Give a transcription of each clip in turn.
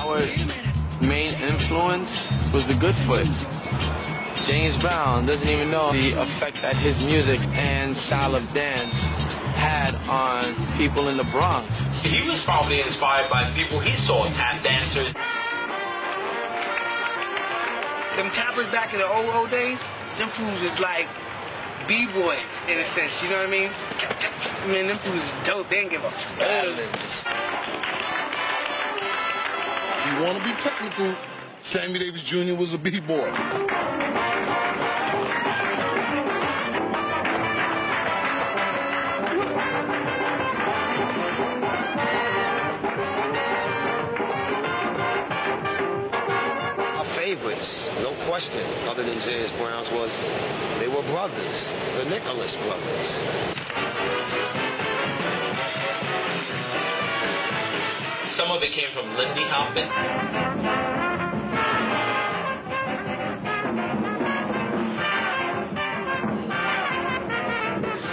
our main influence was the Good Foot. James Brown doesn't even know the effect that his music and style of dance had on people in the Bronx. He was probably inspired by people he saw, tap dancers. Them tappers back in the old days, them fools is like B-boys in a sense, you know what I mean? Man, them fools is dope, they ain't give a fuck. If you want to be technical, Sammy Davis Jr. was a B-boy. Favorites, no question, other than James Brown's, was they were brothers, the Nicholas brothers. Some of it came from Lindy Hoppin.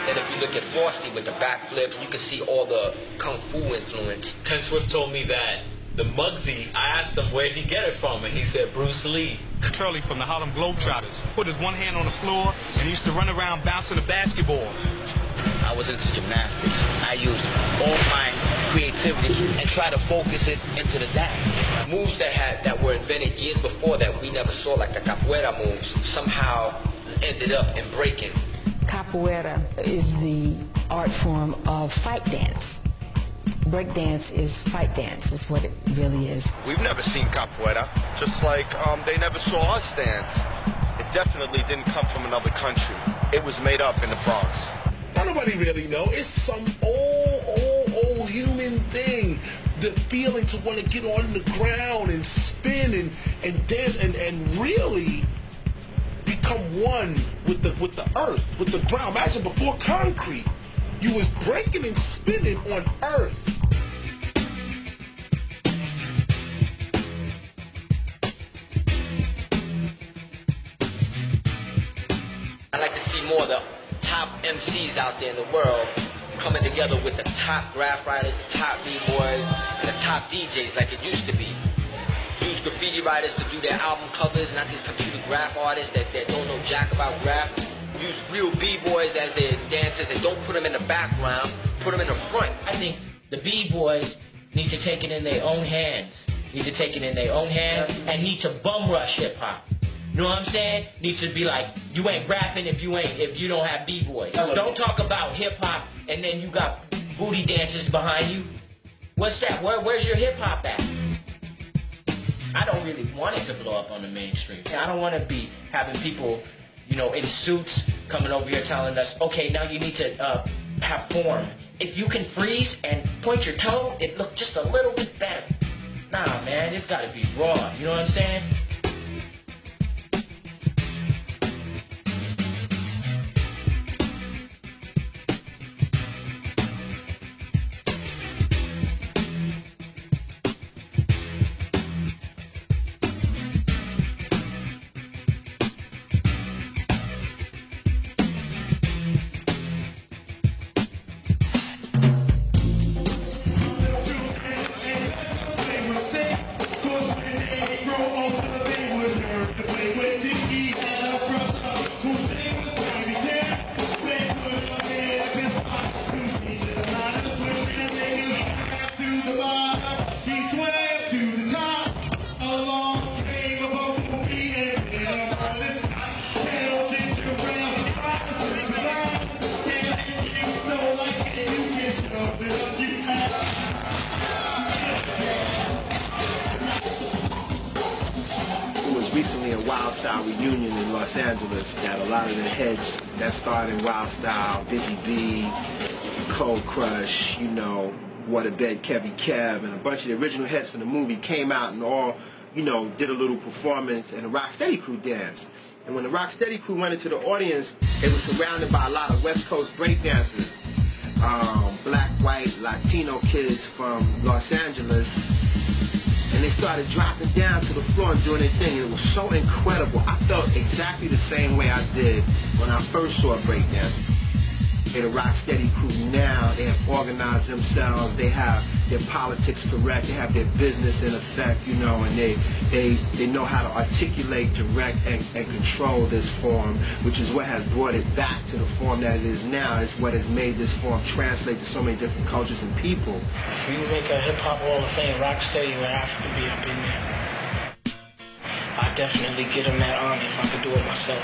And if you look at Frosty with the backflips, you can see all the Kung Fu influence. Ken Swift told me that the Muggsy, I asked him where'd he get it from, and he said Bruce Lee. Curly from the Harlem Globetrotters put his one hand on the floor and he used to run around bouncing the basketball. I was into gymnastics. I used all my creativity and try to focus it into the dance. Moves that were invented years before that we never saw, like the capoeira moves, somehow ended up in breaking. Capoeira is the art form of fight dance. Breakdance is fight dance, is what it really is. We've never seen capoeira, just like they never saw us dance. It definitely didn't come from another country. It was made up in the Bronx. Nobody really know. It's some old human thing. The feeling to want to get on the ground and spin and dance and really become one with the earth, with the ground. Imagine before concrete, you was breaking and spinning on earth. I'd like to see more of the top MCs out there in the world coming together with the top graph writers, the top B-boys, and the top DJs like it used to be. Use graffiti writers to do their album covers, not these computer graph artists that don't know jack about graph. Use real B-boys as their dancers and don't put them in the background, put them in the front. I think the B-boys need to take it in their own hands. And need to bum rush hip-hop. You know what I'm saying? Need to be like, you ain't rapping if you don't have B-boys. Don't talk about hip-hop and then you got booty dancers behind you. What's that? Where's your hip-hop at? I don't really want it to blow up on the mainstream. I don't want to be having people, you know, in suits coming over here telling us, okay, now you need to have form. If you can freeze and point your toe, it look just a little bit better. Nah, man, it's got to be raw. You know what I'm saying? Recently a Wild Style reunion in Los Angeles that a lot of the heads that started in Wild Style, Busy B, Cold Crush, you know, Waterbed Kevy Kev, and a bunch of the original heads from the movie came out and all, you know, did a little performance, and the Rocksteady crew danced. And when the Rocksteady crew went into the audience, it was surrounded by a lot of West Coast breakdancers, black, white, Latino kids from Los Angeles. And they started dropping down to the floor and doing their thing. And it was so incredible. I felt exactly the same way I did when I first saw breakdance. The Rocksteady crew now, they have organized themselves, they have their politics correct, they have their business in effect, you know, and they know how to articulate, direct, and control this form, which is what has brought it back to the form that it is now. It's what has made this form translate to so many different cultures and people. If we make a hip-hop Hall of Fame, Rocksteady would have to be up in there. I'd definitely get him that honor if I could do it myself.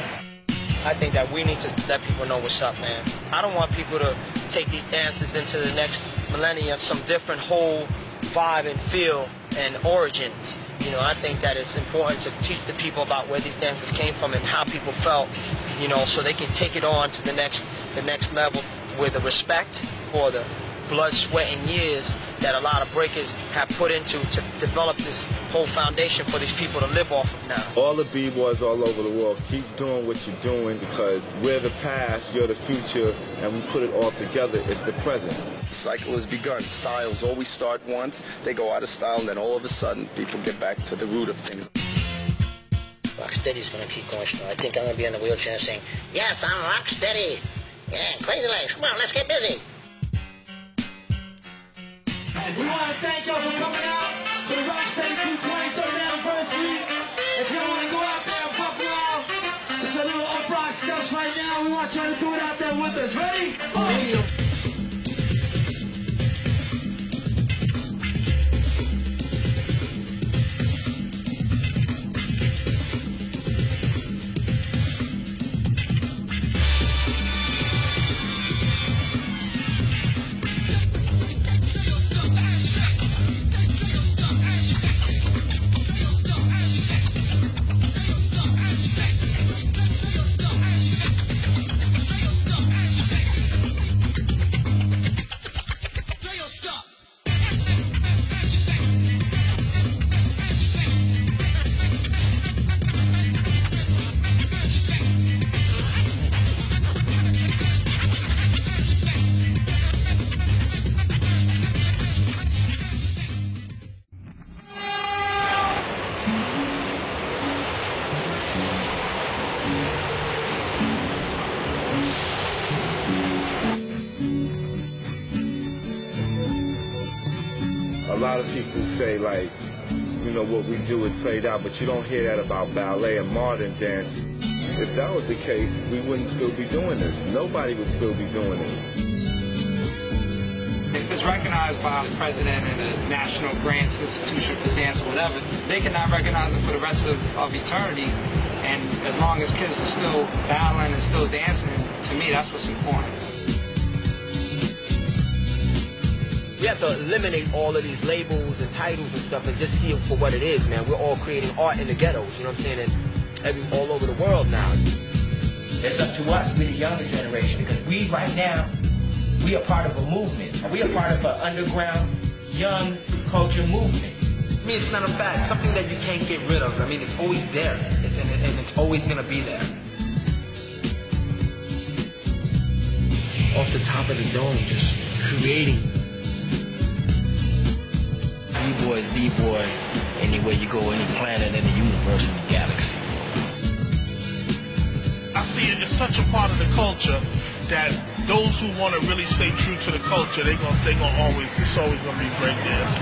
I think that we need to let people know what's up, man. I don't want people to take these dances into the next millennium, some different whole vibe and feel and origins. You know, I think that it's important to teach the people about where these dances came from and how people felt, you know, so they can take it on to the next level with the respect for the blood, sweat, and years that a lot of breakers have put into to develop this whole foundation for these people to live off of now. All the b-boys all over the world, keep doing what you're doing, because we're the past, you're the future, and we put it all together, it's the present. The cycle has begun. Styles always start once, they go out of style, and then all of a sudden, people get back to the root of things. Rocksteady's gonna keep going strong. I think I'm gonna be in the wheelchair saying, yes, I'm Rocksteady. Yeah, Crazy Legs, come on, let's get busy. We want to thank y'all for coming out for the Rocksteady Crew 23rd anniversary. If y'all want to go out there in Buffalo, it's a little uprock stuff right now. We want y'all to do it out there with us. Ready? A lot of people say, like, you know, what we do is played out, but you don't hear that about ballet and modern dance. If that was the case, we wouldn't still be doing this. Nobody would still be doing it. If it's recognized by the president and the National Grants Institution for Dance or whatever, they cannot recognize it for the rest of eternity. And as long as kids are still battling and still dancing, to me, that's what's important. We have to eliminate all of these labels and titles and stuff and just see it for what it is, man. We're all creating art in the ghettos, you know what I'm saying? And all over the world now. It's up to us, we the younger generation, because we right now, we are part of a movement. We are part of an underground, young culture movement. I mean, it's not a fact, something that you can't get rid of. I mean, it's always there, and it's always gonna be there. Off the top of the dome, just creating. B-boy is B-boy anywhere you go, any planet in the universe, in the galaxy. I see it as such a part of the culture that those who want to really stay true to the culture, it's always gonna be breakdance.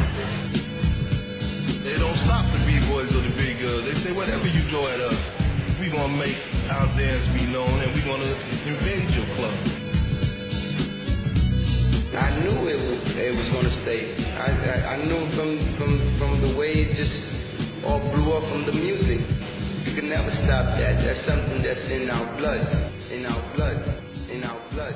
They don't stop the b-boys or the big girls. They say whatever you throw at us, we gonna make our dance be known and we gonna invade your club. I knew it was gonna stay. I knew from the way it just all blew up from the music. You can never stop that. That's something that's in our blood, in our blood, in our blood.